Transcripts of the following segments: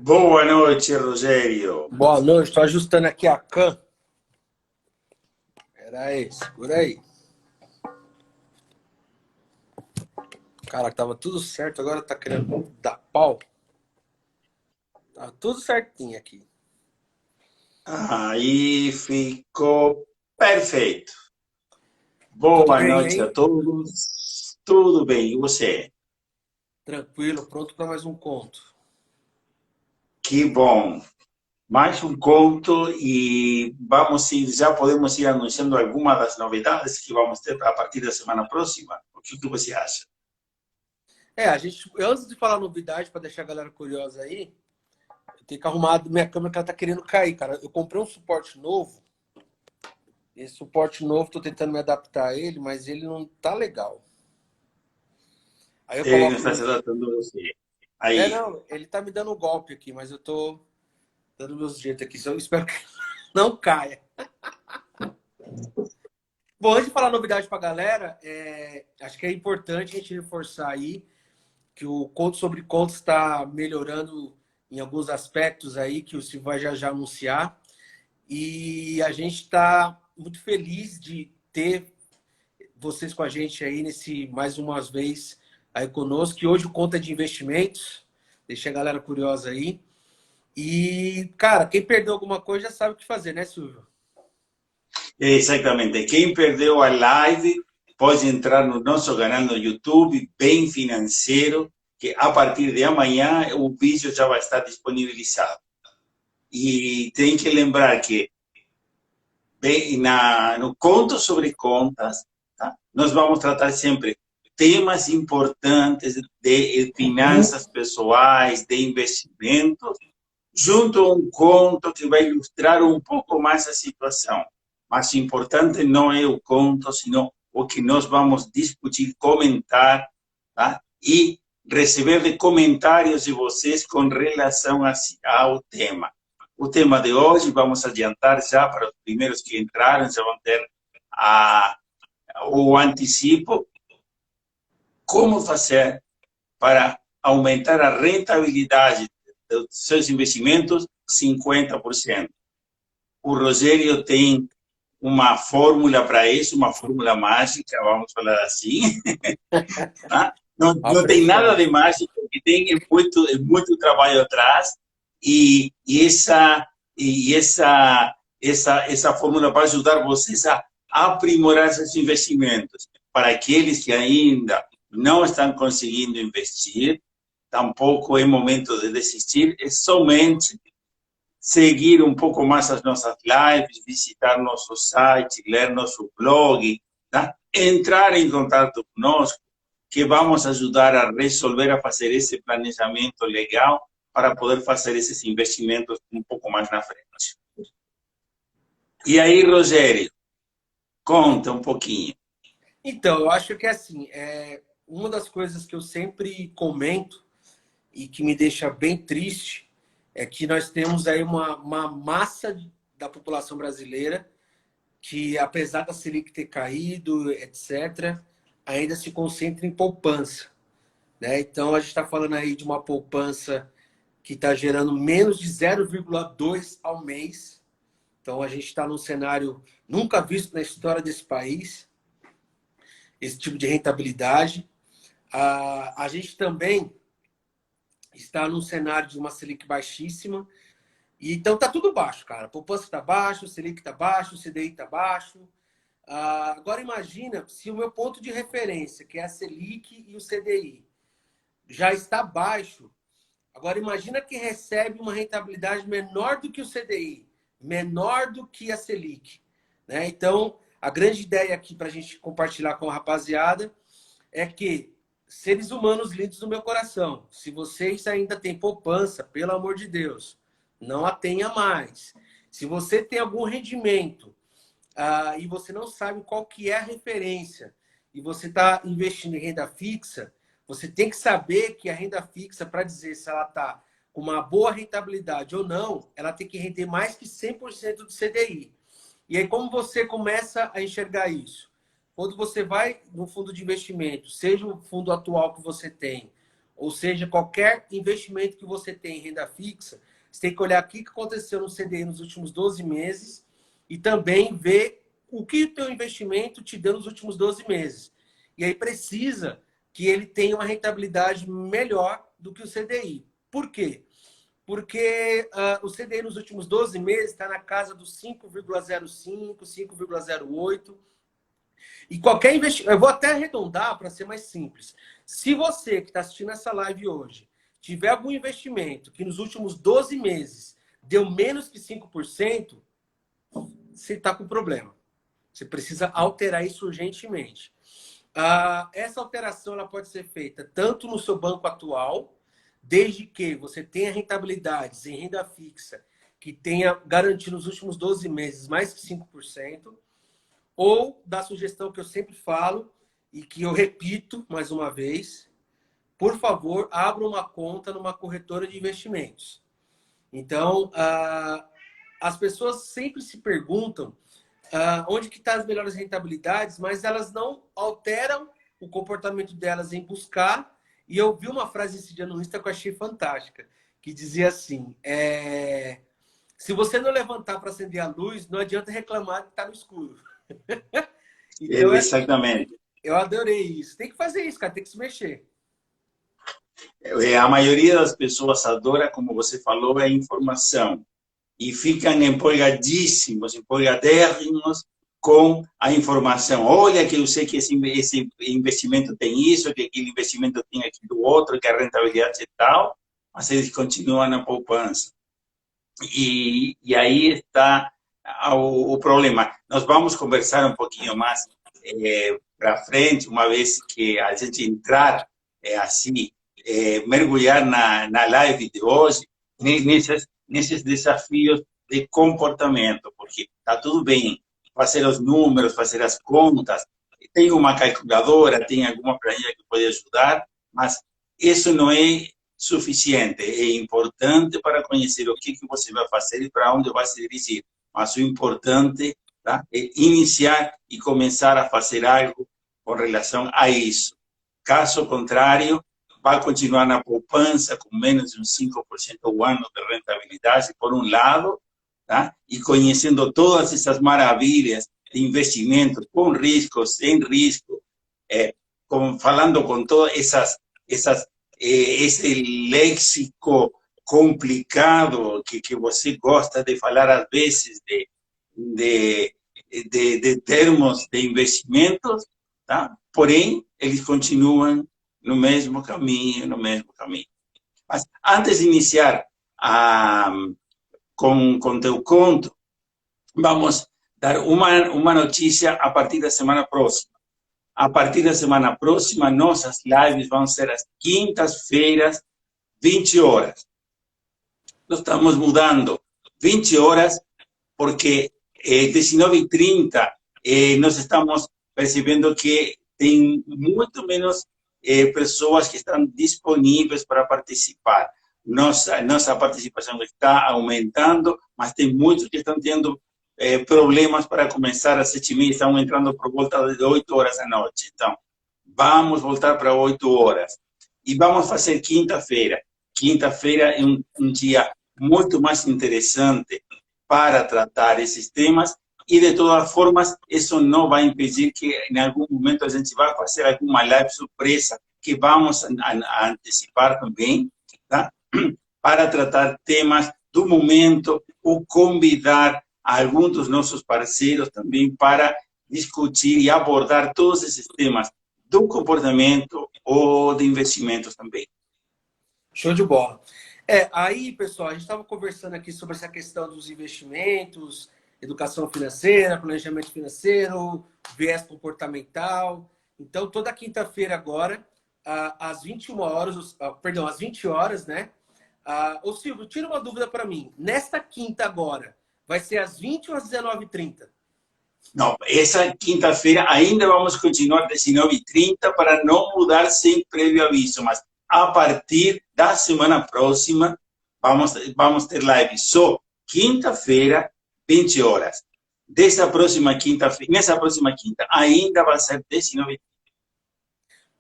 Boa noite, Rogério. Boa noite, estou ajustando aqui a cam. Era aí, segura aí. Cara, tava tudo certo, agora tá querendo dar pau. Tá tudo certinho aqui. Aí ficou perfeito. Tudo Boa bem noite a aí? todos. Tudo bem, e você? Tranquilo, pronto para mais um conto. Que bom. Mais um conto e já podemos ir anunciando algumas das novidades que vamos ter a partir da semana próxima. O que você acha? Antes de falar novidade, para deixar a galera curiosa aí, eu tenho que arrumar minha câmera que ela tá querendo cair, cara. Eu comprei um suporte novo. Esse suporte novo, tô tentando me adaptar a ele, mas ele não tá legal. Aí eu Ele não coloco está se meus. adaptando a você. Aí. Não, ele tá me dando um golpe aqui, mas eu tô dando meus jeitos aqui. Só espero que não caia. Bom, antes de falar novidade para a galera, acho que é importante a gente reforçar aí que o Conto sobre Contos está melhorando em alguns aspectos aí, que o Silvio vai já anunciar. E a gente está muito feliz de ter vocês com a gente aí nesse mais uma vez aí conosco, que hoje o Conto é de investimentos. Deixa a galera curiosa aí. E, cara, quem perdeu alguma coisa já sabe o que fazer, né, Silvio? Exatamente. Quem perdeu a live pode entrar no nosso canal no YouTube, Bem Financeiro, que a partir de amanhã o vídeo já vai estar disponibilizado. E tem que lembrar que no Conto sobre Contas, tá? Nós vamos tratar sempre temas importantes de finanças pessoais, de investimentos, junto a um conto que vai ilustrar um pouco mais a situação. Mas o importante não é o conto, sino o que nós vamos discutir, comentar, tá? E receber de comentários de vocês com relação ao tema. O tema de hoje, vamos adiantar já para os primeiros que entraram, já vão ter o antecipo, como fazer para aumentar a rentabilidade dos seus investimentos 50%. O Rogério tem uma fórmula para isso, uma fórmula mágica, vamos falar assim. Tá? Não tem nada Apressão. de mágico, o que tem é muito trabalho atrás e essa fórmula vai ajudar vocês a aprimorar seus investimentos. Para aqueles que ainda não estão conseguindo investir, tampouco é momento de desistir, é somente seguir um pouco mais as nossas lives, visitar nosso site, ler nosso blog, tá? Entrar em contato conosco, que vamos ajudar a resolver, a fazer esse planejamento legal para poder fazer esses investimentos um pouco mais na frente. E aí, Rogério, conta um pouquinho. Então, eu acho que assim, uma das coisas que eu sempre comento e que me deixa bem triste é que nós temos aí uma massa da população brasileira que, apesar da Selic ter caído, etc., ainda se concentra em poupança, né? Então, a gente está falando aí de uma poupança que está gerando menos de 0,2 ao mês. Então, a gente está num cenário nunca visto na história desse país, esse tipo de rentabilidade. A gente também está num cenário de uma Selic baixíssima. E então tá tudo baixo, cara. A poupança está baixo, o Selic está baixo, o CDI está baixo. Agora imagina se o meu ponto de referência, que é a Selic e o CDI, já está baixo. Agora imagina que recebe uma rentabilidade menor do que o CDI, menor do que a Selic, né? Então, a grande ideia aqui para a gente compartilhar com a rapaziada é que, seres humanos lindos do meu coração, se vocês ainda têm poupança, pelo amor de Deus, não a tenha mais. Se você tem algum rendimento e você não sabe qual que é a referência e você está investindo em renda fixa, você tem que saber que a renda fixa, para dizer se ela está com uma boa rentabilidade ou não, ela tem que render mais que 100% do CDI. E aí, como você começa a enxergar isso? Quando você vai no fundo de investimento, seja o fundo atual que você tem, Ou seja, qualquer investimento que você tem em renda fixa, você tem que olhar o que aconteceu no CDI nos últimos 12 meses e também ver o que o teu investimento te deu nos últimos 12 meses. E aí precisa que ele tenha uma rentabilidade melhor do que o CDI. Por quê? Porque o CDI nos últimos 12 meses está na casa dos 5,05, 5,08. E qualquer investimento... Eu vou até arredondar para ser mais simples. Se você que está assistindo essa live hoje tiver algum investimento que nos últimos 12 meses deu menos que 5%, você está com problema. Você precisa alterar isso urgentemente. Essa alteração ela pode ser feita tanto no seu banco atual, desde que você tenha rentabilidades em renda fixa que tenha garantido nos últimos 12 meses mais que 5%, ou da sugestão que eu sempre falo e que eu repito mais uma vez, por favor, abra uma conta numa corretora de investimentos. Então, as pessoas sempre se perguntam onde que estão as melhores rentabilidades, mas elas não alteram o comportamento delas em buscar. E eu vi uma frase esse dia no Insta que eu achei fantástica, que dizia assim, se você não levantar para acender a luz, não adianta reclamar que está no escuro. Então, exatamente. Eu adorei isso. Tem que fazer isso, cara, tem que se mexer. A maioria das pessoas adora, como você falou, a informação. E ficam empolgadíssimos, empolgadérrimos com a informação. Olha que eu sei que esse investimento tem isso, que aquele investimento tem aquilo outro, que a rentabilidade é tal, mas eles continuam na poupança. E aí está o problema. Nós vamos conversar um pouquinho mais para frente, uma vez que a gente entrar assim, mergulhar na live de hoje, nesses desafios de comportamento, porque está tudo bem fazer os números, fazer as contas, tem uma calculadora, tem alguma planilha que pode ajudar, mas isso não é suficiente. É importante para conhecer o que você vai fazer e para onde vai se dirigir. Mas o importante, tá, é iniciar e começar a fazer algo com relação a isso. Caso contrário, vai continuar na poupança com menos de uns 5% ao ano de rentabilidade, por um lado, tá? E conhecendo todas essas maravilhas de investimentos, com risco, sem risco, falando com todas esse léxico complicado que você gosta de falar às vezes de termos de investimentos, tá? Porém, eles continuam no mesmo caminho, Mas antes de iniciar com teu conto, vamos dar uma notícia a partir da semana próxima. A partir da semana próxima, nossas lives vão ser às quintas-feiras, 20 horas. Nós estamos mudando 20 horas porque 19h30 nós estamos percebendo que tem muito menos pessoas que estão disponíveis para participar. Nossa participação está aumentando, mas tem muitos que estão tendo problemas para começar às 7h30, estão entrando por volta de 8 horas da noite. Então, vamos voltar para 8 horas. E vamos fazer quinta-feira. Quinta-feira é um dia muito mais interessante para tratar esses temas. E, de todas formas, isso não vai impedir que, em algum momento, a gente vai fazer alguma live surpresa que vamos a antecipar também, tá? Para tratar temas do momento ou convidar alguns dos nossos parceiros também para discutir e abordar todos esses temas do comportamento ou de investimentos também. Show de bola. Aí, pessoal, a gente estava conversando aqui sobre essa questão dos investimentos, educação financeira, planejamento financeiro, viés comportamental. Então, toda quinta-feira agora, às 21 horas, perdão, às 20 horas, né? Ô Silvio, tira uma dúvida para mim. Nesta quinta agora, vai ser às 20 ou às 19h30? Não, essa quinta-feira ainda vamos continuar às 19h30 para não mudar sem prévio aviso, mas a partir da semana próxima vamos ter live só quinta-feira, 20 horas. Nessa próxima quinta ainda vai ser 19h30.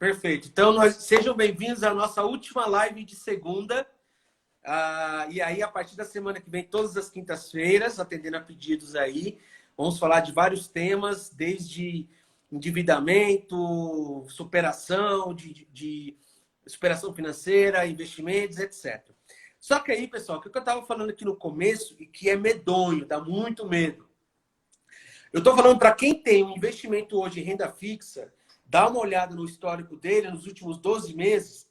Perfeito. Então, sejam bem-vindos à nossa última live de segunda. E aí, a partir da semana que vem, todas as quintas-feiras, atendendo a pedidos aí, vamos falar de vários temas, desde endividamento, superação, de superação financeira, investimentos, etc. Só que aí, pessoal, o que eu estava falando aqui no começo, e que é medonho, dá muito medo. Eu estou falando para quem tem um investimento hoje em renda fixa, dá uma olhada no histórico dele nos últimos 12 meses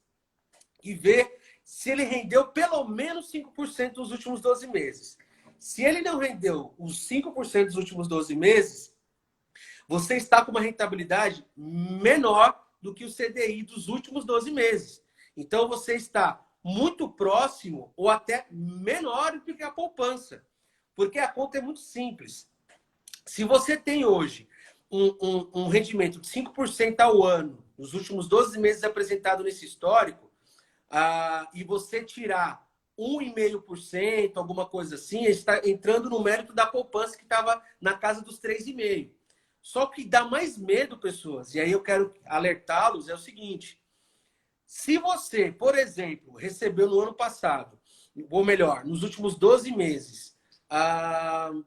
e ver se ele rendeu pelo menos 5% nos últimos 12 meses. Se ele não rendeu os 5% dos últimos 12 meses, você está com uma rentabilidade menor do que o CDI dos últimos 12 meses. Então, você está muito próximo ou até menor do que a poupança. Porque a conta é muito simples. Se você tem hoje um rendimento de 5% ao ano, nos últimos 12 meses apresentado nesse histórico, e você tirar 1,5%, alguma coisa assim, está entrando no mérito da poupança que estava na casa dos 3,5%. Só que dá mais medo, pessoas, e aí eu quero alertá-los, é o seguinte: se você, por exemplo, recebeu no ano passado, ou melhor, nos últimos 12 meses,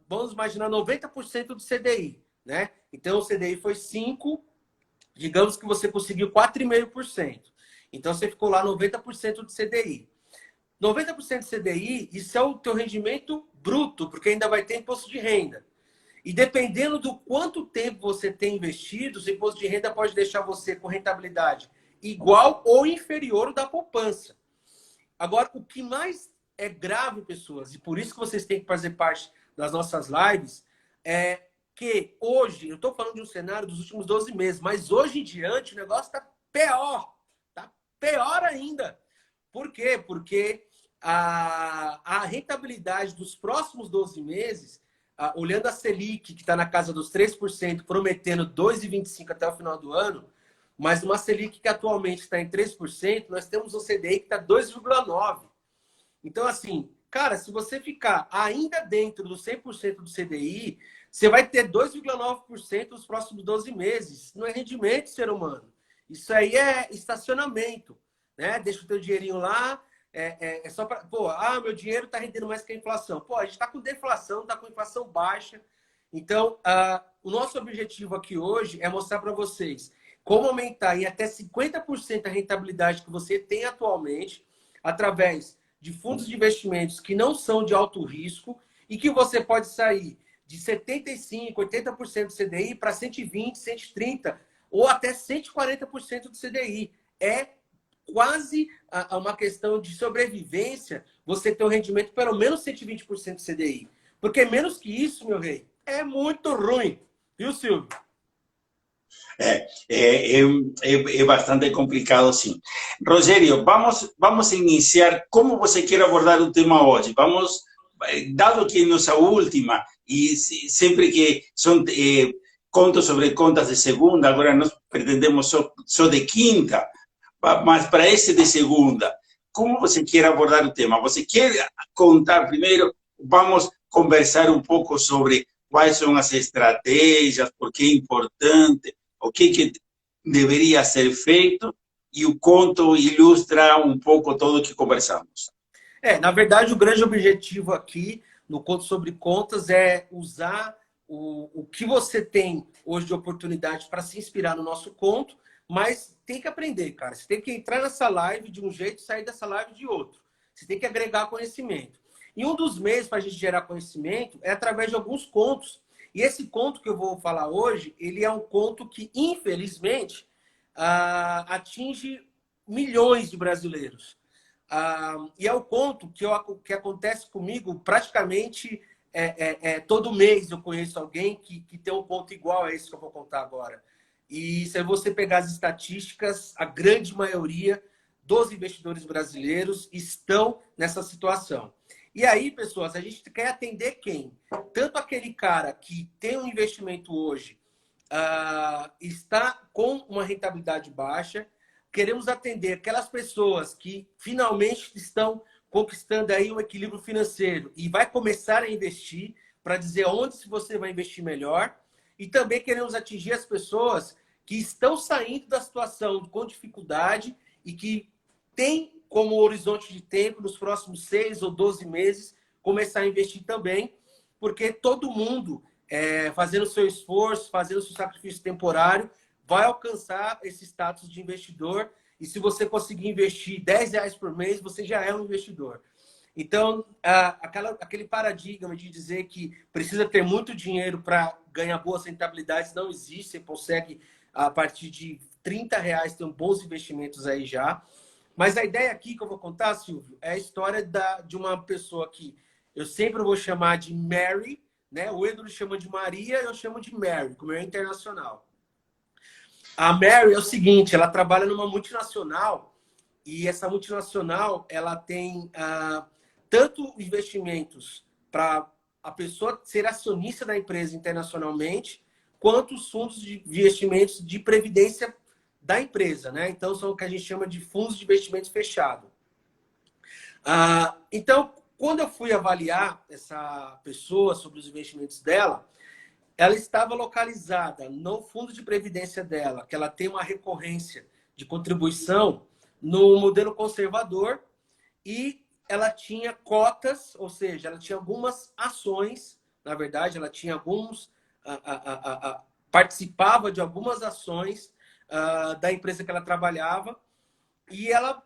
vamos imaginar 90% do CDI, né? Então, o CDI foi 5%, digamos que você conseguiu 4,5%. Então, você ficou lá 90% do CDI. 90% do CDI, isso é o teu rendimento bruto, porque ainda vai ter imposto de renda. E dependendo do quanto tempo você tem investido, o imposto de renda pode deixar você com rentabilidade igual ou inferior ao da poupança. Agora, o que mais é grave, pessoas, e por isso que vocês têm que fazer parte das nossas lives, é que hoje, eu estou falando de um cenário dos últimos 12 meses, mas hoje em diante o negócio está pior. Está pior ainda. Por quê? Porque a rentabilidade dos próximos 12 meses, olhando a Selic, que está na casa dos 3%, prometendo 2,25% até o final do ano, mas uma Selic que atualmente está em 3%, nós temos um CDI que está 2,9%. Então, assim, cara, se você ficar ainda dentro do 100% do CDI, você vai ter 2,9% nos próximos 12 meses. Isso não é rendimento, ser humano. Isso aí é estacionamento, né? Deixa o teu dinheirinho lá, é só para... Pô, meu dinheiro está rendendo mais que a inflação. Pô, a gente está com deflação, está com inflação baixa. Então, o nosso objetivo aqui hoje é mostrar para vocês como aumentar em até 50% a rentabilidade que você tem atualmente, através de fundos de investimentos que não são de alto risco e que você pode sair de 75%, 80% do CDI para 120%, 130% ou até 140% do CDI. É quase uma questão de sobrevivência você ter um rendimento pelo menos 120% do CDI. Porque menos que isso, meu rei, é muito ruim. Viu, Silvio? É bastante complicado, sim. Rogério, vamos iniciar. Como você quer abordar o tema hoje? Vamos, dado que é nossa última, e sempre que são contos sobre contas de segunda, agora nós pretendemos só de quinta, mas para esse de segunda, como você quer abordar o tema? Você quer contar primeiro? Vamos conversar um pouco sobre quais são as estratégias, por que é importante, o que deveria ser feito, e o conto ilustra um pouco tudo o que conversamos. Na verdade, o grande objetivo aqui no Conto sobre Contas é usar o que você tem hoje de oportunidade para se inspirar no nosso conto, mas tem que aprender, cara. Você tem que entrar nessa live de um jeito e sair dessa live de outro. Você tem que agregar conhecimento. E um dos meios para a gente gerar conhecimento é através de alguns contos. E esse conto que eu vou falar hoje, ele é um conto que, infelizmente, atinge milhões de brasileiros. E é o conto que acontece comigo praticamente todo mês. Eu conheço alguém que tem um conto igual a esse que eu vou contar agora. E se você pegar as estatísticas, a grande maioria dos investidores brasileiros estão nessa situação. E aí, pessoas, a gente quer atender quem? Tanto aquele cara que tem um investimento hoje, está com uma rentabilidade baixa. Queremos atender aquelas pessoas que finalmente estão conquistando aí um equilíbrio financeiro e vai começar a investir, para dizer onde você vai investir melhor. E também queremos atingir as pessoas que estão saindo da situação com dificuldade e que tem como horizonte de tempo, nos próximos 6 ou 12 meses, começar a investir também, porque todo mundo, fazendo o seu esforço, fazendo o seu sacrifício temporário, vai alcançar esse status de investidor. E se você conseguir investir R$10 por mês, você já é um investidor. Então, aquele paradigma de dizer que precisa ter muito dinheiro para ganhar boas rentabilidades não existe. Você consegue, a partir de R$30, ter bons investimentos aí já. Mas a ideia aqui que eu vou contar, Silvio, é a história de uma pessoa que eu sempre vou chamar de Mary, né? O Edro chama de Maria, eu chamo de Mary, como é internacional. A Mary é o seguinte, ela trabalha numa multinacional e essa multinacional ela tem tanto investimentos para a pessoa ser acionista da empresa internacionalmente, quanto os fundos de investimentos de previdência da empresa, né? Então, são o que a gente chama de fundos de investimento fechado. Então, quando eu fui avaliar essa pessoa sobre os investimentos dela, ela estava localizada no fundo de previdência dela, que ela tem uma recorrência de contribuição no modelo conservador, e ela tinha cotas, ou seja, ela tinha algumas ações, na verdade, ela tinha participava de algumas ações da empresa que ela trabalhava, e ela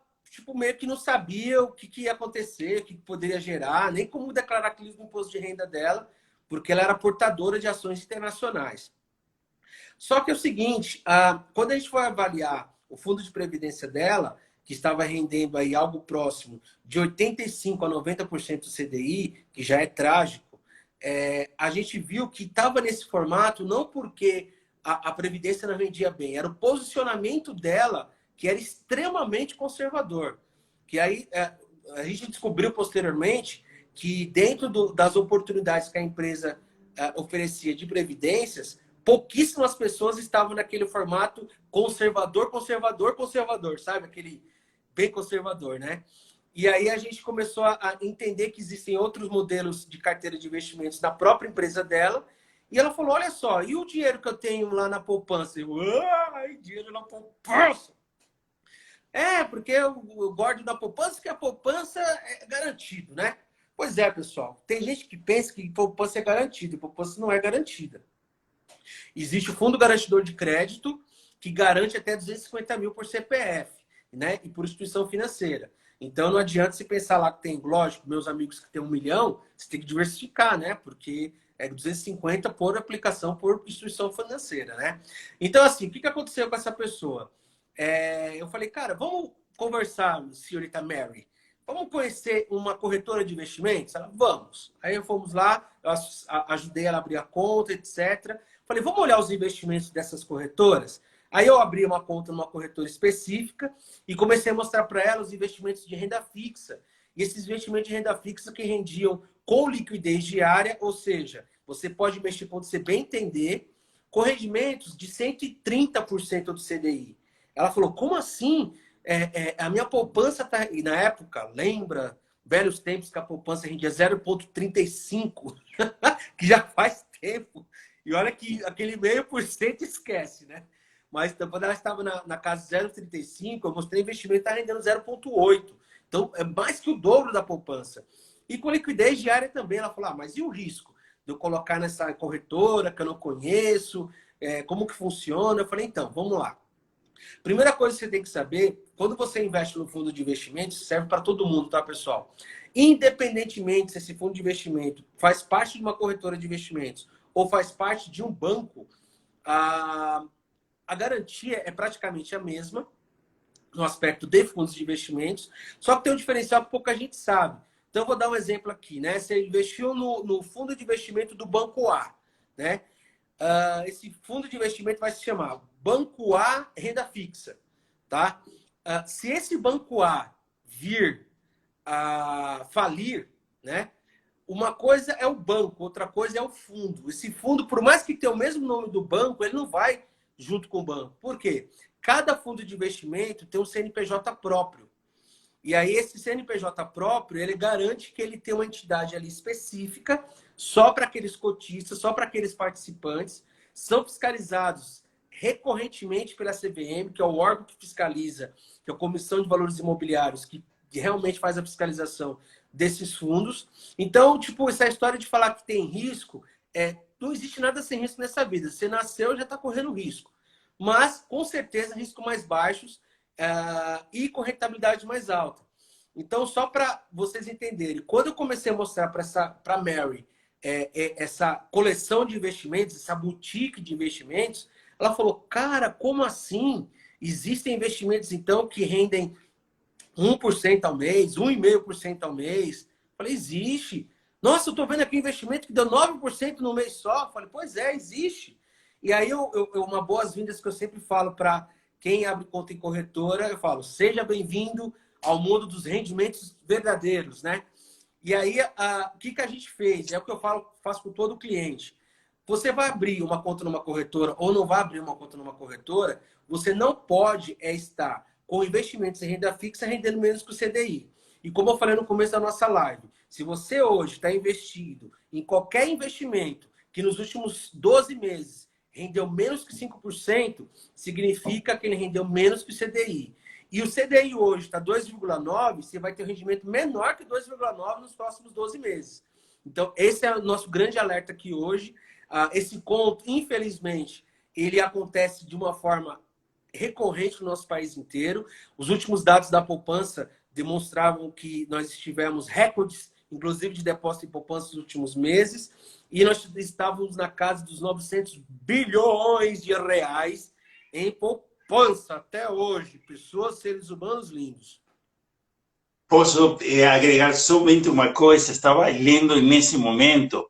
meio que não sabia o que ia acontecer, o que poderia gerar, nem como declarar aquilo no imposto de renda dela, porque ela era portadora de ações internacionais. Só que é o seguinte, quando a gente foi avaliar o fundo de previdência dela, que estava rendendo aí algo próximo de 85% a 90% do CDI, que já é trágico, a gente viu que estava nesse formato não porque a Previdência não rendia bem, era o posicionamento dela que era extremamente conservador. Que aí a gente descobriu posteriormente que dentro das oportunidades que a empresa oferecia de previdências, pouquíssimas pessoas estavam naquele formato conservador, conservador, conservador, sabe? Aquele bem conservador, né? E aí a gente começou a entender que existem outros modelos de carteira de investimentos na própria empresa dela. E ela falou, olha só, e o dinheiro que eu tenho lá na poupança? Eu, dinheiro na poupança! Porque eu guardo na poupança, que a poupança é garantido, né? Pois é, pessoal. Tem gente que pensa que poupança é garantida. Poupança não é garantida. Existe o Fundo Garantidor de Crédito, que garante até 250 mil por CPF, né? E por instituição financeira. Então, não adianta você pensar lá que tem, lógico, meus amigos que tem 1 milhão, você tem que diversificar, né? Porque é 250 por aplicação por instituição financeira, né? Então, assim, o que aconteceu com essa pessoa? Eu falei, cara, vamos conversar, senhorita Mary. Vamos conhecer uma corretora de investimentos? Ela, vamos. Aí fomos lá, eu ajudei ela a abrir a conta, etc. Falei, vamos olhar os investimentos dessas corretoras? Aí eu abri uma conta numa corretora específica e comecei a mostrar para ela os investimentos de renda fixa. E esses investimentos de renda fixa que rendiam com liquidez diária, ou seja, você pode mexer quando você bem entender, com rendimentos de 130% do CDI. Ela falou, como assim? A minha poupança tá... E na época, lembra, velhos tempos que a poupança rendia 0,35, que já faz tempo. E olha que aquele 0,5% esquece, né? Mas quando ela estava na casa de 0,35, eu mostrei investimento está rendendo 0,8. Então, é mais que o dobro da poupança. E com liquidez diária também. Ela falou, mas e o risco de eu colocar nessa corretora que eu não conheço? Como que funciona? Eu falei, então, vamos lá. Primeira coisa que você tem que saber, quando você investe no fundo de investimento, serve para todo mundo, tá, pessoal? Independentemente se esse fundo de investimento faz parte de uma corretora de investimentos ou faz parte de um banco, a garantia é praticamente a mesma no aspecto de fundos de investimentos, só que tem um diferencial que pouca gente sabe. Então, eu vou dar um exemplo aqui, né? Você investiu no fundo de investimento do Banco A, né? Esse fundo de investimento vai se chamar Banco A Renda Fixa, tá? Se esse Banco A vir a falir, né? Uma coisa é o banco, outra coisa é o fundo. Esse fundo, por mais que tenha o mesmo nome do banco, ele não vai junto com o banco. Por quê? Cada fundo de investimento tem um CNPJ próprio. E aí esse CNPJ próprio, ele garante que ele tem uma entidade ali específica só para aqueles cotistas, só para aqueles participantes, são fiscalizados recorrentemente pela CVM, que é o órgão que fiscaliza, que é a Comissão de Valores Imobiliários, que realmente faz a fiscalização desses fundos. Então, tipo, essa história de falar que tem risco, não existe nada sem risco nessa vida. Você nasceu, já está correndo risco. Mas, com certeza, riscos mais baixos e com rentabilidade mais alta. Então, só para vocês entenderem, quando eu comecei a mostrar para a Mary essa coleção de investimentos, essa boutique de investimentos, ela falou, cara, como assim? Existem investimentos, então, que rendem 1% ao mês, 1,5% ao mês. Eu falei, existe. Nossa, eu estou vendo aqui um investimento que deu 9% no mês só. Eu falei, pois é, existe. E aí, uma boas-vindas que eu sempre falo para quem abre conta em corretora, eu falo, seja bem-vindo ao mundo dos rendimentos verdadeiros, né? E aí, o que a gente fez? É o que eu faço com todo cliente. Você vai abrir uma conta numa corretora ou não vai abrir uma conta numa corretora, você não pode estar com investimentos em renda fixa rendendo menos que o CDI. E como eu falei no começo da nossa live, se você hoje está investido em qualquer investimento que nos últimos 12 meses rendeu menos que 5%, significa que ele rendeu menos que o CDI. E o CDI hoje está 2,9%, você vai ter um rendimento menor que 2,9% nos próximos 12 meses. Então, esse é o nosso grande alerta aqui hoje. Esse conto, infelizmente, ele acontece de uma forma recorrente no nosso país inteiro. Os últimos dados da poupança demonstravam que nós tivemos recordes, inclusive de depósito em poupança nos últimos meses, e nós estávamos na casa dos 900 bilhões de reais em poupança até hoje. Pessoas, seres humanos lindos. Posso agregar somente uma coisa? Estava lendo nesse momento,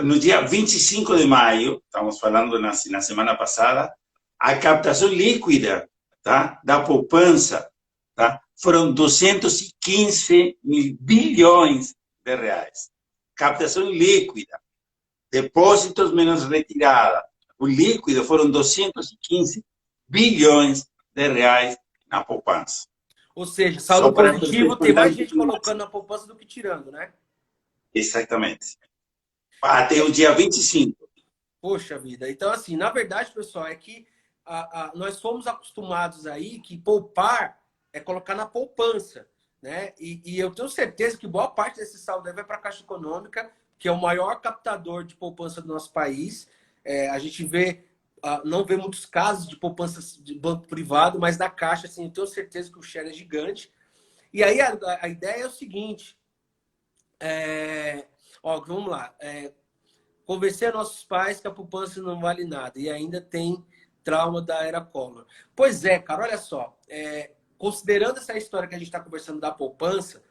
no dia 25 de maio, estamos falando na semana passada, a captação líquida, tá, da poupança, tá, foram 215 mil bilhões de reais. Captação líquida. Depósitos menos retirada. O líquido foram 215 bilhões de reais na poupança. Ou seja, saldo positivo, tem mais gente colocando na poupança do que tirando, né? Exatamente. Até o dia 25. Poxa vida. Então, assim, na verdade, pessoal, é que nós fomos acostumados aí que poupar é colocar na poupança, né? E eu tenho certeza que boa parte desse saldo vai para a Caixa Econômica, que é o maior captador de poupança do nosso país. A gente não vê muitos casos de poupanças de banco privado, mas da Caixa, assim, eu tenho certeza que o share é gigante. E aí a ideia é o seguinte, vamos lá, convencer nossos pais que a poupança não vale nada e ainda tem trauma da era Collor. Pois é, cara, olha só, considerando essa história que a gente está conversando da poupança,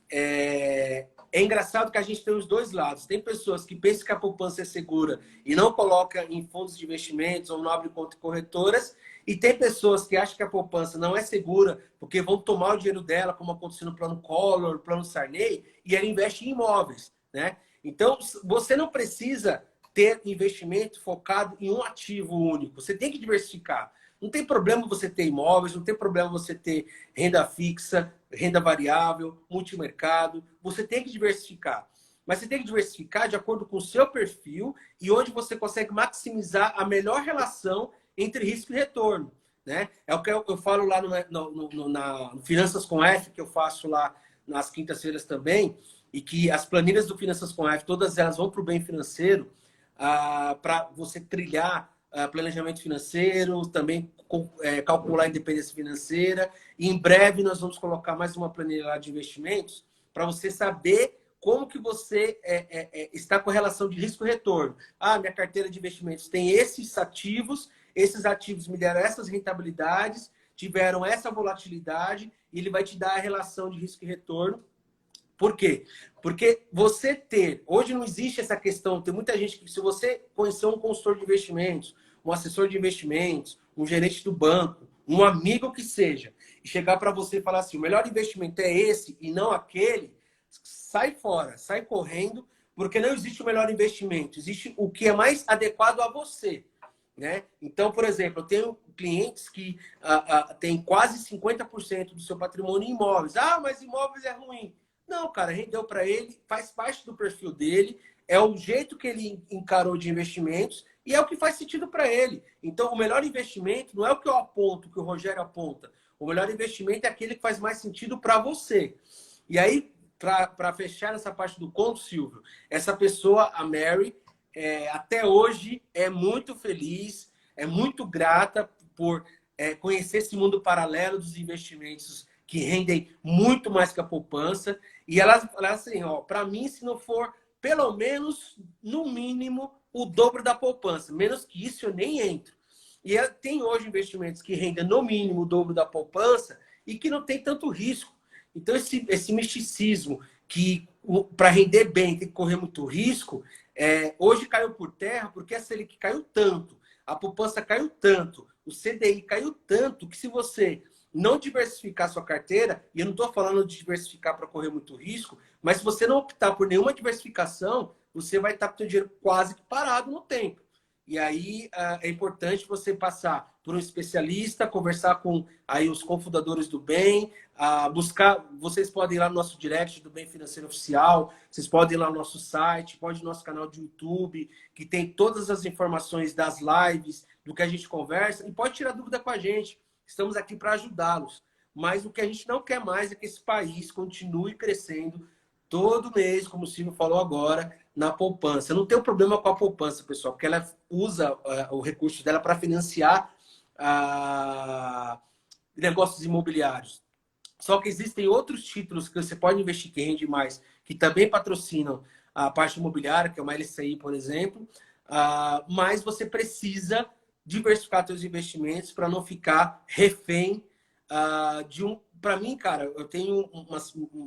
é engraçado que a gente tem os dois lados. Tem pessoas que pensam que a poupança é segura e não coloca em fundos de investimentos ou não abre conta em corretoras. E tem pessoas que acham que a poupança não é segura porque vão tomar o dinheiro dela, como aconteceu no plano Collor, plano Sarney, e ela investe em imóveis, né? Então, você não precisa ter investimento focado em um ativo único. Você tem que diversificar. Não tem problema você ter imóveis, não tem problema você ter renda fixa, renda variável, multimercado. Você tem que diversificar. Mas você tem que diversificar de acordo com o seu perfil e onde você consegue maximizar a melhor relação entre risco e retorno, né? É o que eu falo lá no Finanças com F, que eu faço lá nas quintas-feiras também, e que as planilhas do Finanças com F, todas elas vão para o bem financeiro, para você trilhar planejamento financeiro, também calcular a independência financeira. E em breve nós vamos colocar mais uma planilha lá de investimentos para você saber como que você está com a relação de risco-retorno. Minha carteira de investimentos tem esses ativos me deram essas rentabilidades, tiveram essa volatilidade, e ele vai te dar a relação de risco e retorno. Por quê? Porque hoje não existe essa questão, tem muita gente que, se você conhecer um consultor de investimentos, um assessor de investimentos, um gerente do banco, um amigo que seja, e chegar para você e falar assim, o melhor investimento é esse e não aquele, sai fora, sai correndo, porque não existe o melhor investimento, existe o que é mais adequado a você, né? Então, por exemplo, eu tenho clientes que têm quase 50% do seu patrimônio em imóveis. Mas imóveis é ruim. Não, cara, rendeu para ele, faz parte do perfil dele, é o jeito que ele encarou de investimentos E é o que faz sentido para ele. Então, o melhor investimento não é o que eu aponto, o que o Rogério aponta. O melhor investimento é aquele que faz mais sentido para você. E aí, para fechar essa parte do conto, Silvio, essa pessoa, a Mary, até hoje é muito feliz, é muito grata por conhecer esse mundo paralelo dos investimentos que rendem muito mais que a poupança. E ela assim, ó, para mim, se não for pelo menos, no mínimo, o dobro da poupança. Menos que isso, eu nem entro. E tem hoje investimentos que rendem no mínimo o dobro da poupança e que não tem tanto risco. Então, esse misticismo que para render bem tem que correr muito risco, hoje caiu por terra porque a Selic caiu tanto, a poupança caiu tanto, o CDI caiu tanto, que se você não diversificar sua carteira, e eu não estou falando de diversificar para correr muito risco, mas se você não optar por nenhuma diversificação, você vai estar com o seu dinheiro quase que parado no tempo. E aí é importante você passar por um especialista, conversar com aí os cofundadores do Bem, buscar. Vocês podem ir lá no nosso direct do Bem Financeiro Oficial, vocês podem ir lá no nosso site, pode ir no nosso canal de YouTube, que tem todas as informações das lives, do que a gente conversa, e pode tirar dúvida com a gente. Estamos aqui para ajudá-los. Mas o que a gente não quer mais é que esse país continue crescendo todo mês, como o Silvio falou agora, na poupança. Eu não tenho problema com a poupança, pessoal, porque ela usa o recurso dela para financiar negócios imobiliários. Só que existem outros títulos que você pode investir que rende mais, que também patrocinam a parte imobiliária, que é uma LCI, por exemplo, mas você precisa diversificar seus investimentos para não ficar refém de um... Para mim, cara, eu tenho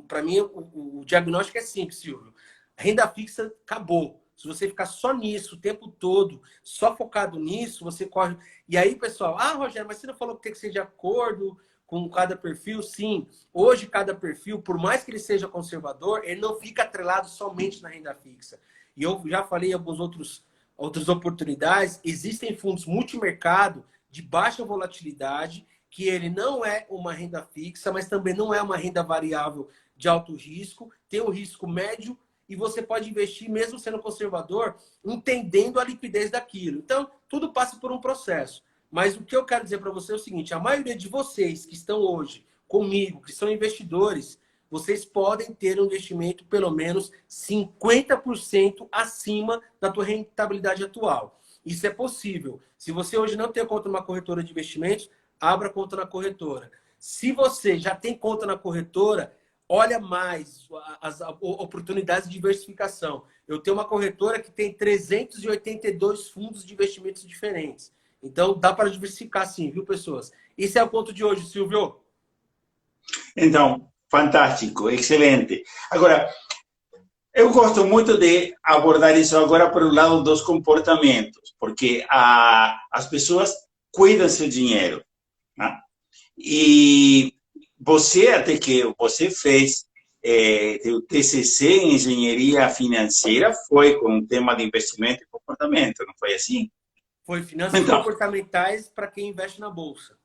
para mim, o diagnóstico é simples, Silvio. Renda fixa acabou. Se você ficar só nisso o tempo todo, só focado nisso, você corre... E aí, pessoal, Rogério, mas você não falou que tem que ser de acordo com cada perfil? Sim. Hoje, cada perfil, por mais que ele seja conservador, ele não fica atrelado somente na renda fixa. E eu já falei em algumas outras oportunidades, existem fundos multimercado de baixa volatilidade, que ele não é uma renda fixa, mas também não é uma renda variável de alto risco, tem um risco médio e você pode investir, mesmo sendo conservador, entendendo a liquidez daquilo. Então, tudo passa por um processo. Mas o que eu quero dizer para você é o seguinte, a maioria de vocês que estão hoje comigo, que são investidores, vocês podem ter um investimento pelo menos 50% acima da tua rentabilidade atual. Isso é possível. Se você hoje não tem conta numa corretora de investimentos, abra conta na corretora. Se você já tem conta na corretora, olha mais as oportunidades de diversificação. Eu tenho uma corretora que tem 382 fundos de investimentos diferentes. Então, dá para diversificar sim, viu, pessoas? Esse é o ponto de hoje, Silvio. Então, fantástico, excelente. Agora, eu gosto muito de abordar isso agora pelo lado dos comportamentos, porque as pessoas cuidam seu dinheiro. Né? E você, até que você fez o TCC em Engenharia Financeira, foi com o tema de investimento e comportamento, não foi assim? Foi finanças comportamentais para quem investe na Bolsa.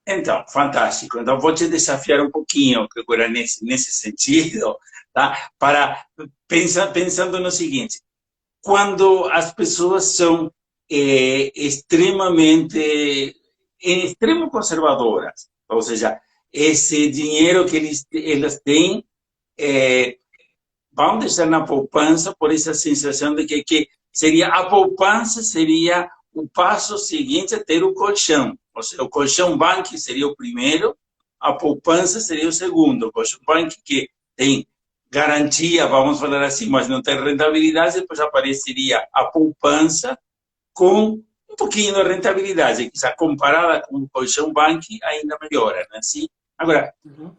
Então, fantástico. Então, vou te desafiar um pouquinho agora nesse sentido, tá? Para pensando no seguinte, quando as pessoas são extremamente extremo conservadoras, ou seja, esse dinheiro que elas têm vão deixar na poupança por essa sensação de que seria a poupança seria o passo seguinte a ter o colchão. Ou seja, o colchão banco seria o primeiro, a poupança seria o segundo. O colchão banco que tem garantia, vamos falar assim, mas não tem rentabilidade, depois apareceria a poupança com um pouquinho de rentabilidade, quizá comparada com o colchão banco ainda melhora, né? Assim, agora,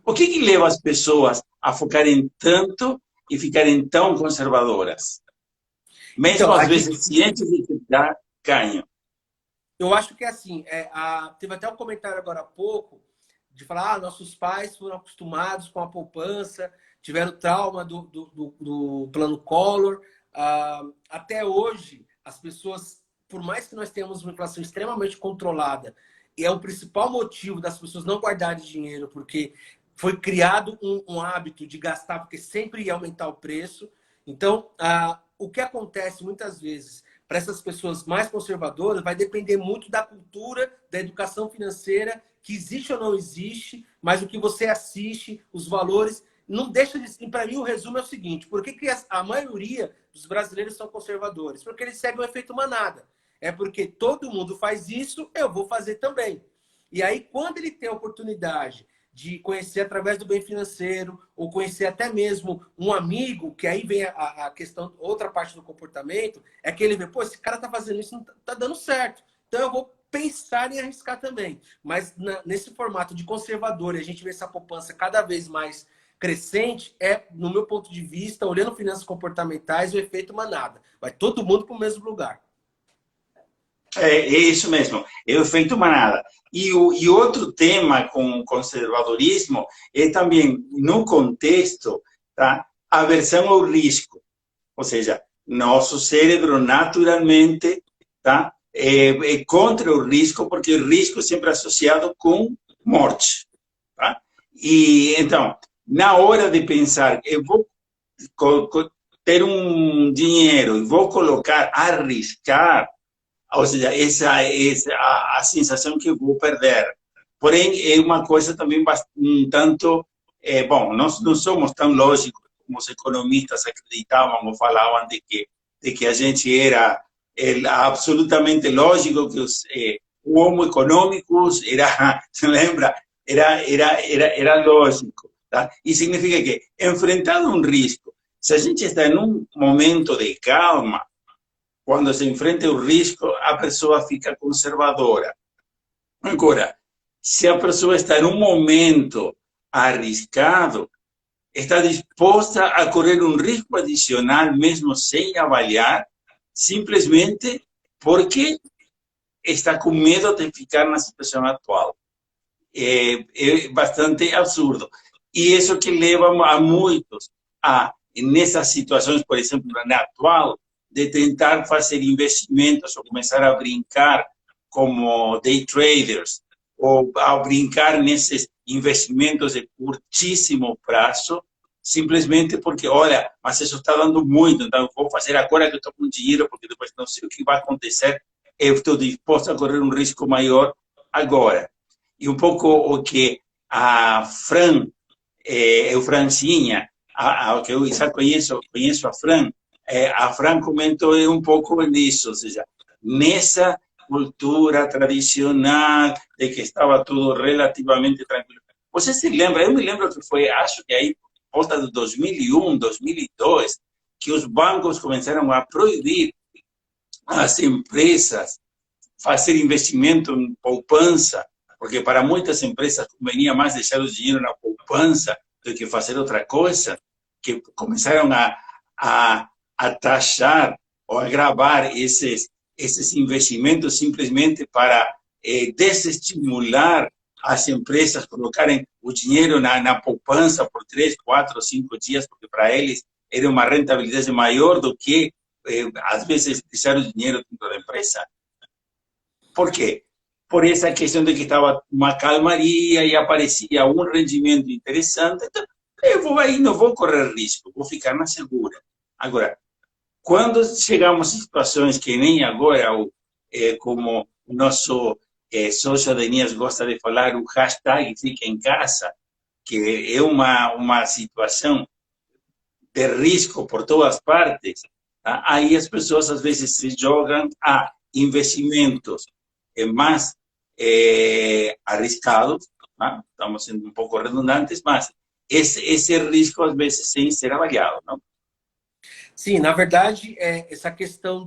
o que leva as pessoas a focarem tanto e ficarem tão conservadoras? Mesmo então, às vezes cientes de que dá ganho. Eu acho que é assim, teve até um comentário agora há pouco de falar, nossos pais foram acostumados com a poupança, tiveram trauma do plano Collor. Até hoje, as pessoas, por mais que nós tenhamos uma inflação extremamente controlada, e é o principal motivo das pessoas não guardarem dinheiro, porque foi criado um hábito de gastar, porque sempre ia aumentar o preço. Então, o que acontece muitas vezes? para essas pessoas mais conservadoras, vai depender muito da cultura, da educação financeira, que existe ou não existe, mas o que você assiste, os valores, não deixa de... Para mim, o resumo é o seguinte, por que a maioria dos brasileiros são conservadores? Porque eles seguem o efeito manada. É porque todo mundo faz isso, eu vou fazer também. E aí, quando ele tem a oportunidade de conhecer através do bem financeiro, ou conhecer até mesmo um amigo, que aí vem a questão, outra parte do comportamento, é que ele vê, pô, esse cara tá fazendo isso, não tá dando certo. Então eu vou pensar em arriscar também. Mas nesse formato de conservador, e a gente vê essa poupança cada vez mais crescente, é, no meu ponto de vista, olhando finanças comportamentais, o efeito manada. Vai todo mundo para o mesmo lugar. É isso mesmo, é o efeito manada. E outro tema com o conservadorismo é também, no contexto, tá, aversão ao risco. Ou seja, nosso cérebro naturalmente tá, é contra o risco, porque o risco é sempre associado com morte. Tá? E então, na hora de pensar, eu vou ter um dinheiro e vou colocar, arriscar, ou seja, essa a sensação que eu vou perder. Porém, é uma coisa também um tanto... bom, nós não somos tão lógicos como os economistas acreditavam ou falavam de que a gente era absolutamente lógico, que o homo econômicos era, se lembra, era lógico. Tá? E significa que, enfrentando um risco, se a gente está em um momento de calma, quando se enfrenta o risco, a pessoa fica conservadora. Agora, se a pessoa está em um momento arriscado, está disposta a correr um risco adicional, mesmo sem avaliar, simplesmente porque está com medo de ficar na situação atual. É bastante absurdo. E isso que leva a muitos a, nessas situações, por exemplo, na atual, de tentar fazer investimentos ou começar a brincar como day traders, ou a brincar nesses investimentos de curtíssimo prazo, simplesmente porque, olha, mas isso está dando muito, então eu vou fazer agora que eu estou com dinheiro, porque depois não sei o que vai acontecer, eu estou disposto a correr um risco maior agora. E um pouco o que a Fran, Francinha, que eu já conheço a Fran comentou um pouco nisso, ou seja, nessa cultura tradicional de que estava tudo relativamente tranquilo. Você se lembra? Eu me lembro que foi, acho que aí, por volta de 2001, 2002, que os bancos começaram a proibir as empresas fazer investimento em poupança, porque para muitas empresas convenia mais deixar o dinheiro na poupança do que fazer outra coisa, que começaram a taxar ou a gravar esses investimentos simplesmente para desestimular as empresas colocarem o dinheiro na poupança por 3, 4, 5 dias, porque para eles era uma rentabilidade maior do que, às vezes, deixar o dinheiro dentro da empresa. Por quê? Por essa questão de que estava uma calmaria e aparecia um rendimento interessante, então eu vou aí, não vou correr risco, vou ficar na segura. Agora, quando chegamos em situações que nem agora, como o nosso sócio Denias gosta de falar, o hashtag fica em casa, que é uma situação de risco por todas partes, tá? Aí as pessoas às vezes se jogam a investimentos mais arriscados, tá? Estamos sendo um pouco redundantes, mas esse risco às vezes sem ser avaliado, não? Sim, na verdade, essa questão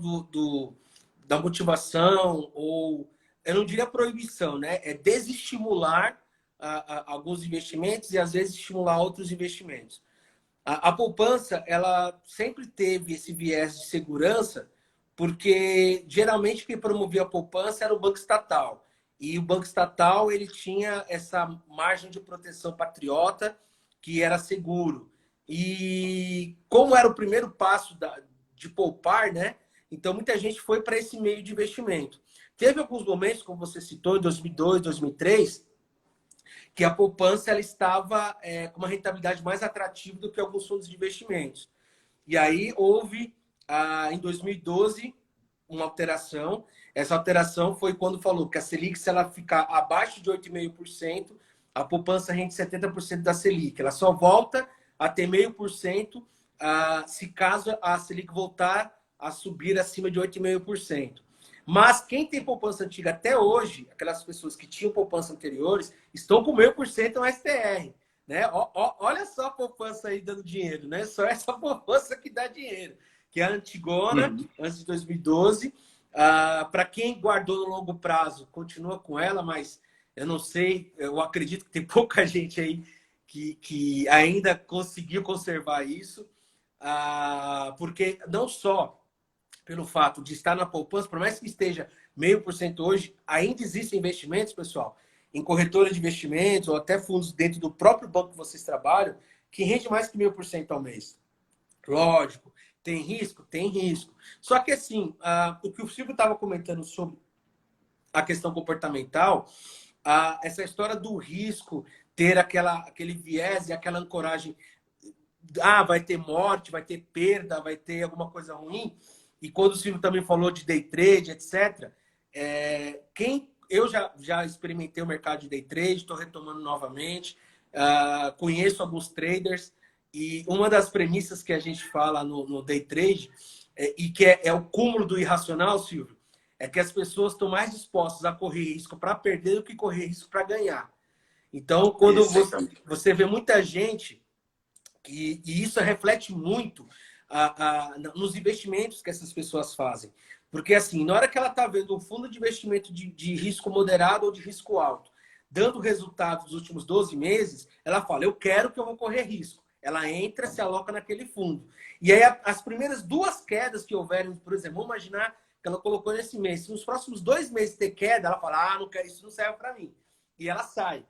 da motivação, ou eu não diria proibição, né? É desestimular alguns investimentos e às vezes estimular outros investimentos. A poupança, ela sempre teve esse viés de segurança, porque geralmente quem promovia a poupança era o Banco Estatal. E o Banco Estatal, ele tinha essa margem de proteção patriota, que era seguro. E como era o primeiro passo de poupar, né? Então muita gente foi para esse meio de investimento. Teve alguns momentos, como você citou, em 2002, 2003, que a poupança ela estava com uma rentabilidade mais atrativa do que alguns fundos de investimentos. E aí houve, em 2012, uma alteração. Essa alteração foi quando falou que a Selic, se ela ficar abaixo de 8,5%, a poupança rende 70% da Selic. Ela só volta a ter 0,5% se caso a Selic voltar a subir acima de 8,5%. Mas quem tem poupança antiga até hoje, aquelas pessoas que tinham poupança anteriores, estão com 0,5% no STR. Né? Olha só a poupança aí dando dinheiro, né? Só essa poupança que dá dinheiro, que é a antigona, antes de 2012. Para quem guardou no longo prazo, continua com ela, mas eu não sei, eu acredito que tem pouca gente aí que ainda conseguiu conservar isso, porque não só pelo fato de estar na poupança, por mais que esteja 0,5% hoje, ainda existem investimentos, pessoal, em corretora de investimentos ou até fundos dentro do próprio banco que vocês trabalham, que rende mais que 0,5% ao mês. Lógico, tem risco? Tem risco. Só que assim, o que o Silvio estava comentando sobre a questão comportamental, essa história do risco ter aquele viés e aquela ancoragem, vai ter morte, vai ter perda, vai ter alguma coisa ruim. E quando o Silvio também falou de day trade, etc., eu já experimentei o mercado de day trade, estou retomando novamente, conheço alguns traders, e uma das premissas que a gente fala no day trade, e que é o cúmulo do irracional, Silvio, é que as pessoas estão mais dispostas a correr risco para perder do que correr risco para ganhar. Então, quando você vê muita gente, e isso reflete muito nos investimentos que essas pessoas fazem. Porque, assim, na hora que ela está vendo um fundo de investimento de risco moderado ou de risco alto, dando resultados dos últimos 12 meses, ela fala, eu quero que eu vou correr risco. Ela entra, se aloca naquele fundo. E aí, as primeiras 2 quedas que houverem, por exemplo, vamos imaginar que ela colocou nesse mês. Se nos próximos 2 meses ter queda, ela fala, não quero, isso não serve para mim. E ela sai.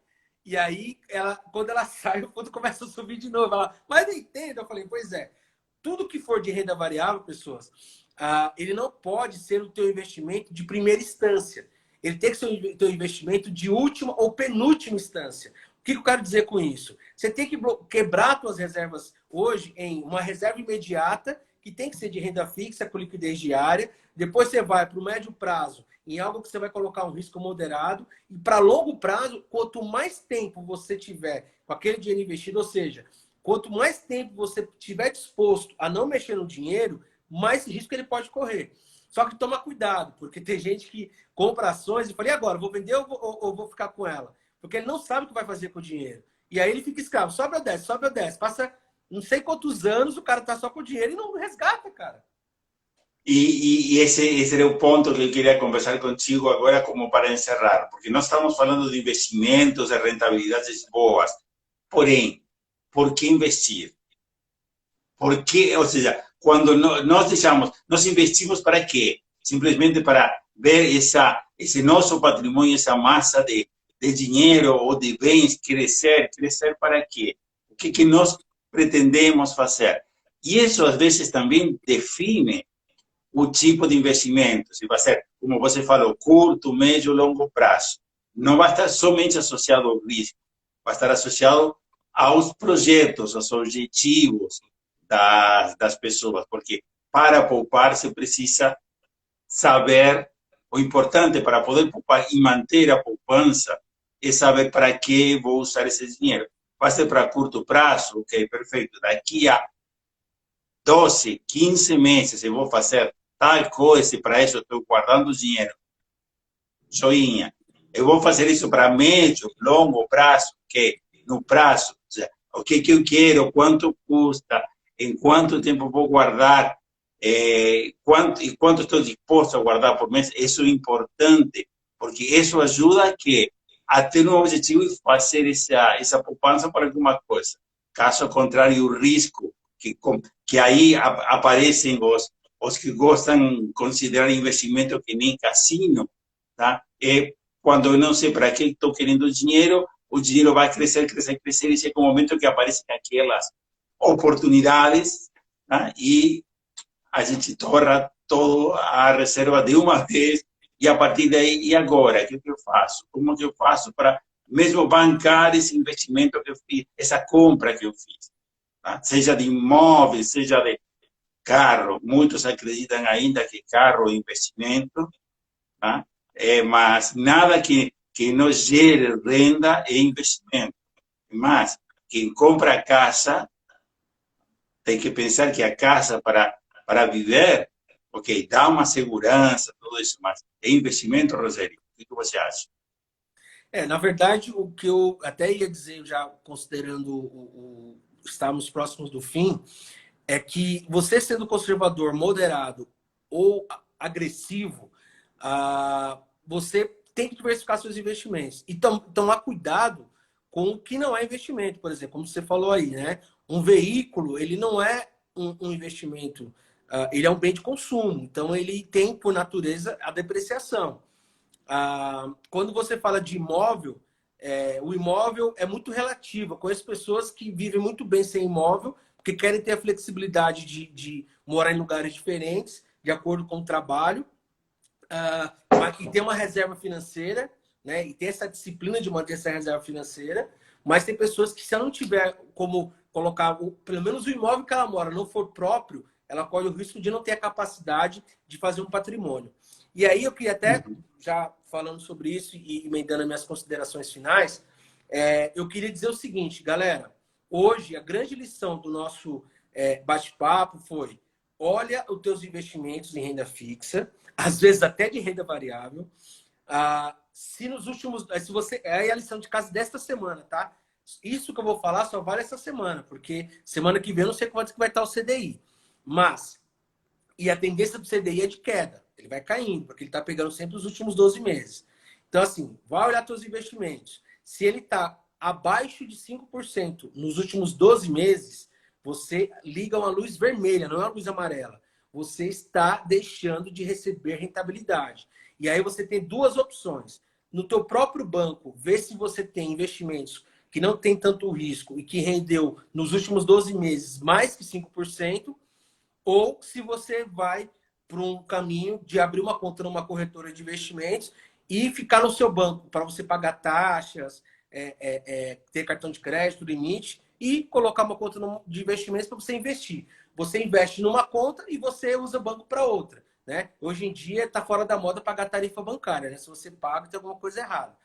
E aí, quando ela sai, o fundo começa a subir de novo. Ela, mas não entendo. Eu falei, pois é. Tudo que for de renda variável, pessoas, ele não pode ser o teu investimento de primeira instância. Ele tem que ser o teu investimento de última ou penúltima instância. O que eu quero dizer com isso? Você tem que quebrar suas reservas hoje em uma reserva imediata, que tem que ser de renda fixa com liquidez diária. Depois você vai para o médio prazo, em algo que você vai colocar um risco moderado. E para longo prazo, quanto mais tempo você tiver com aquele dinheiro investido, ou seja, quanto mais tempo você estiver disposto a não mexer no dinheiro, mais risco ele pode correr. Só que toma cuidado, porque tem gente que compra ações e fala, e agora, vou vender ou vou ficar com ela? Porque ele não sabe o que vai fazer com o dinheiro. E aí ele fica escravo, sobe ou desce. Passa não sei quantos anos, o cara tá só com o dinheiro e não resgata, cara. E esse era o ponto que eu queria conversar contigo agora, como para encerrar, porque nós estamos falando de investimentos, de rentabilidades boas. Porém, por que investir? Por qué? O sea, cuando nos investimos para qué? Simplemente para ver ese nuestro patrimonio, esa masa de dinero o de bens crecer para qué? ¿Qué nos pretendemos hacer? Y eso a veces también define o tipo de investimento. Se vai ser, como você falou, curto, médio, longo prazo. Não vai estar somente associado ao risco, vai estar associado aos projetos, aos objetivos das pessoas, porque para poupar você precisa saber, o importante para poder poupar e manter a poupança é saber para que vou usar esse dinheiro. Vai ser para curto prazo, ok, perfeito. Daqui a 12, 15 meses eu vou fazer tal coisa, para isso estou guardando dinheiro. Joinha. Eu vou fazer isso para médio, longo prazo, ok? No prazo, ou seja, o que eu quero, quanto custa, em quanto tempo vou guardar, quanto estou disposto a guardar por mês. Isso é importante, porque isso ajuda a ter um objetivo e fazer essa poupança para alguma coisa. Caso contrário, o risco, que aí aparecem os que gostam de considerar investimento que nem cassino, tá? Quando eu não sei para que estou querendo dinheiro, o dinheiro vai crescer, e chega um momento que aparecem aquelas oportunidades, tá? E a gente torra toda a reserva de uma vez, e a partir daí, e agora? O que eu faço? Como que eu faço para mesmo bancar esse investimento que eu fiz, essa compra que eu fiz? Tá? Seja de imóveis, seja de carro. Muitos acreditam ainda que carro é investimento, tá? Mas nada que nos gere renda é investimento. Mas quem compra casa tem que pensar que a casa para viver, ok, dá uma segurança, tudo isso, mas é investimento, Rogério. O que você acha? Na verdade, o que eu até ia dizer, já considerando estarmos próximos do fim, é que você sendo conservador, moderado ou agressivo, você tem que diversificar seus investimentos. E tomar cuidado com o que não é investimento, por exemplo, como você falou aí, né? Um veículo, ele não é um investimento, ele é um bem de consumo. Então, ele tem, por natureza, a depreciação. Quando você fala de imóvel, o imóvel é muito relativo. Eu conheço pessoas que vivem muito bem sem imóvel, porque querem ter a flexibilidade de morar em lugares diferentes, de acordo com o trabalho, e ter uma reserva financeira, né? E ter essa disciplina de manter essa reserva financeira. Mas tem pessoas que, se ela não tiver como colocar, pelo menos o imóvel que ela mora não for próprio, ela corre o risco de não ter a capacidade de fazer um patrimônio. E aí eu queria até, já falando sobre isso e emendando as minhas considerações finais, eu queria dizer o seguinte, galera. Hoje, a grande lição do nosso bate-papo foi: olha os teus investimentos em renda fixa, às vezes até de renda variável. Se nos últimos... Se você, é a lição de casa desta semana, tá? Isso que eu vou falar só vale essa semana, porque semana que vem eu não sei quanto que vai estar o CDI. Mas, e a tendência do CDI é de queda. Ele vai caindo, porque ele está pegando sempre os últimos 12 meses. Então, assim, vai olhar seus investimentos. Se ele está abaixo de 5% nos últimos 12 meses, você liga uma luz vermelha, não é uma luz amarela. Você está deixando de receber rentabilidade. E aí você tem duas opções. No teu próprio banco, ver se você tem investimentos que não tem tanto risco e que rendeu nos últimos 12 meses mais que 5%, ou se você vai para um caminho de abrir uma conta numa corretora de investimentos e ficar no seu banco para você pagar taxas, ter cartão de crédito, limite, e colocar uma conta de investimentos para você investir. Você investe numa conta e você usa o banco para outra, né? Hoje em dia está fora da moda pagar tarifa bancária, né? Se você paga, tem alguma coisa errada.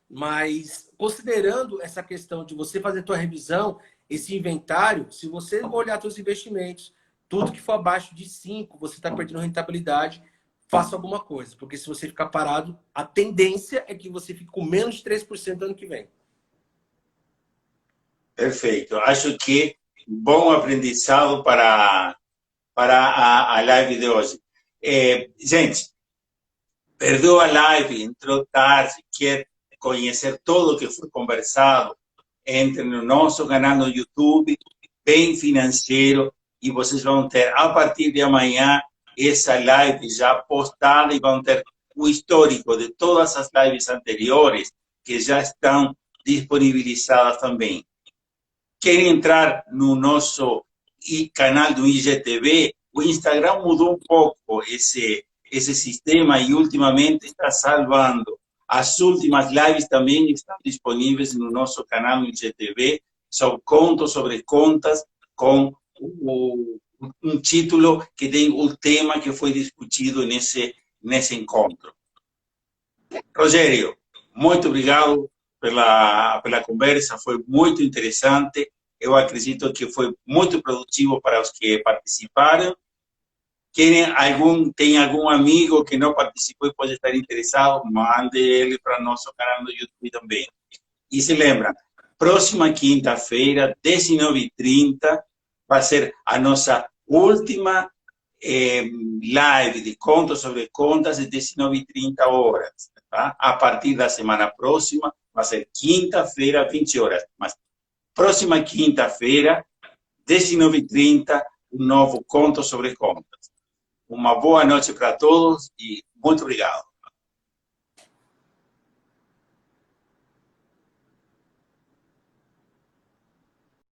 Mas, considerando essa questão de você fazer a tua revisão, esse inventário, se você olhar seus investimentos, tudo que for abaixo de 5, você está perdendo rentabilidade, faça alguma coisa. Porque se você ficar parado, a tendência é que você fique com menos de 3% ano que vem. Perfeito. Acho que bom aprendizado para a live de hoje. Gente, perdeu a live, entrou tarde, quer conhecer tudo o que foi conversado, entre no nosso canal no YouTube, Bem Financeiro, e vocês vão ter, a partir de amanhã, essa live já postada e vão ter o histórico de todas as lives anteriores que já estão disponibilizadas também. Querem entrar no nosso canal do IGTV? O Instagram mudou um pouco esse sistema e ultimamente está salvando. As últimas lives também estão disponíveis no nosso canal no IGTV. São contos sobre contas com um título que tem o tema que foi discutido nesse encontro. Rogério, muito obrigado pela conversa, foi muito interessante. Eu acredito que foi muito produtivo para os que participaram. Tem algum amigo que não participou e pode estar interessado, mande ele para nosso canal no YouTube também. E se lembra, próxima quinta-feira, 19h30, vai ser a nossa última live de contos sobre contas, de 19h30 horas. Tá? A partir da semana próxima, vai ser quinta-feira, 20 horas. Mas próxima quinta-feira, 19h30, um novo conto sobre contas. Uma boa noite para todos e muito obrigado.